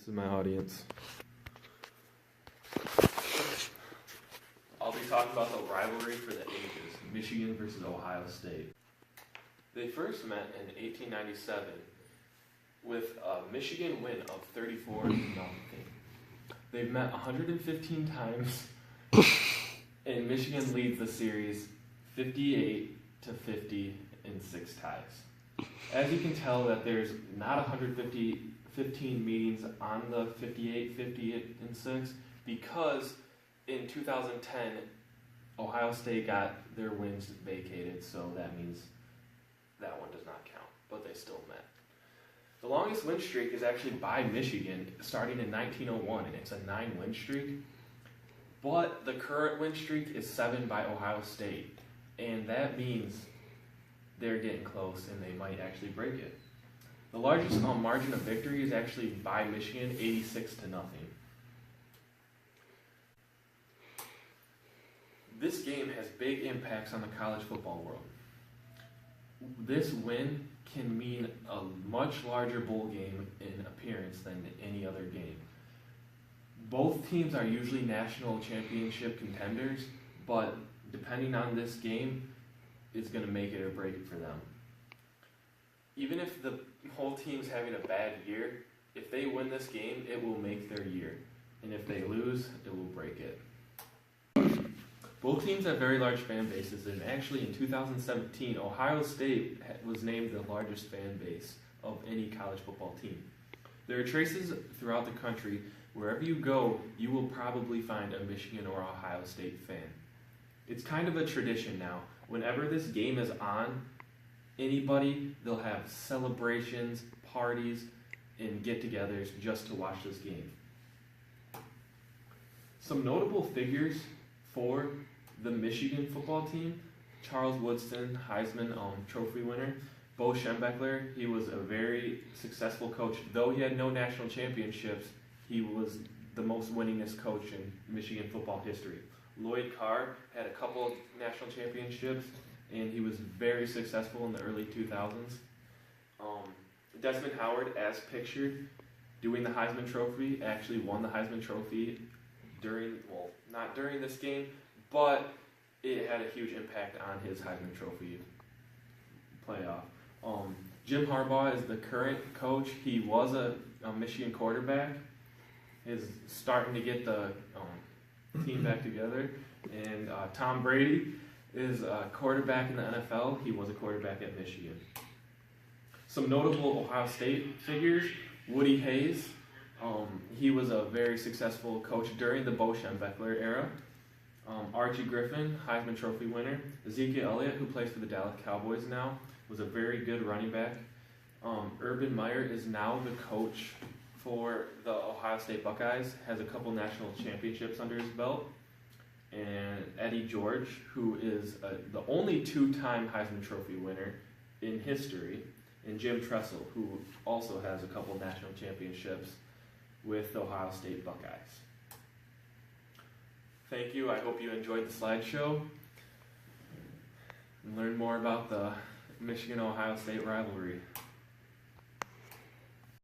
This is my audience. I'll be talking about the rivalry for the ages, Michigan versus Ohio State. They first met in 1897 with a Michigan win of 34-0. They've met 115 times, and Michigan leads the series 58-50 in 6 ties. As you can tell, that there's not 15 meetings on the 58, 50, and 6 because in 2010, Ohio State got their wins vacated, so that means that one does not count, but they still met. The longest win streak is actually by Michigan, starting in 1901, and it's a 9-win streak. But the current win streak is 7 by Ohio State, and that means they're getting close, and they might actually break it. The largest margin of victory is actually by Michigan, 86-0. This game has big impacts on the college football world. This win can mean a much larger bowl game in appearance than any other game. Both teams are usually national championship contenders, but depending on this game, it's going to make it or break it for them. Even if the whole team's having a bad year, if they win this game, it will make their year. And if they lose, it will break it. Both teams have very large fan bases, and actually in 2017, Ohio State was named the largest fan base of any college football team. There are traces throughout the country. Wherever you go, you will probably find a Michigan or Ohio State fan. It's kind of a tradition now. Whenever this game is on, they'll have celebrations, parties, and get-togethers just to watch this game. Some notable figures for the Michigan football team: Charles Woodson, Heisman Trophy winner. Bo Schembechler, he was a very successful coach. Though he had no national championships, he was the most winningest coach in Michigan football history. Lloyd Carr had a couple of national championships, and he was very successful in the early 2000s. Desmond Howard, as pictured, doing the Heisman Trophy, actually won the Heisman Trophy not during this game, but it had a huge impact on his Heisman Trophy playoff. Jim Harbaugh is the current coach. He was a Michigan quarterback. Is starting to get the team back together. And Tom Brady is a quarterback in the NFL. He was a quarterback at Michigan. Some notable Ohio State figures: Woody Hayes. He was a very successful coach during the Bo Schembechler era. Archie Griffin, Heisman Trophy winner. Ezekiel Elliott, who plays for the Dallas Cowboys now, was a very good running back. Urban Meyer is now the coach for the Ohio State Buckeyes, has a couple national championships under his belt. And Eddie George, who is the only 2-time Heisman Trophy winner in history. And Jim Tressel, who also has a couple national championships with the Ohio State Buckeyes. Thank you. I hope you enjoyed the slideshow and learned more about the Michigan-Ohio State rivalry.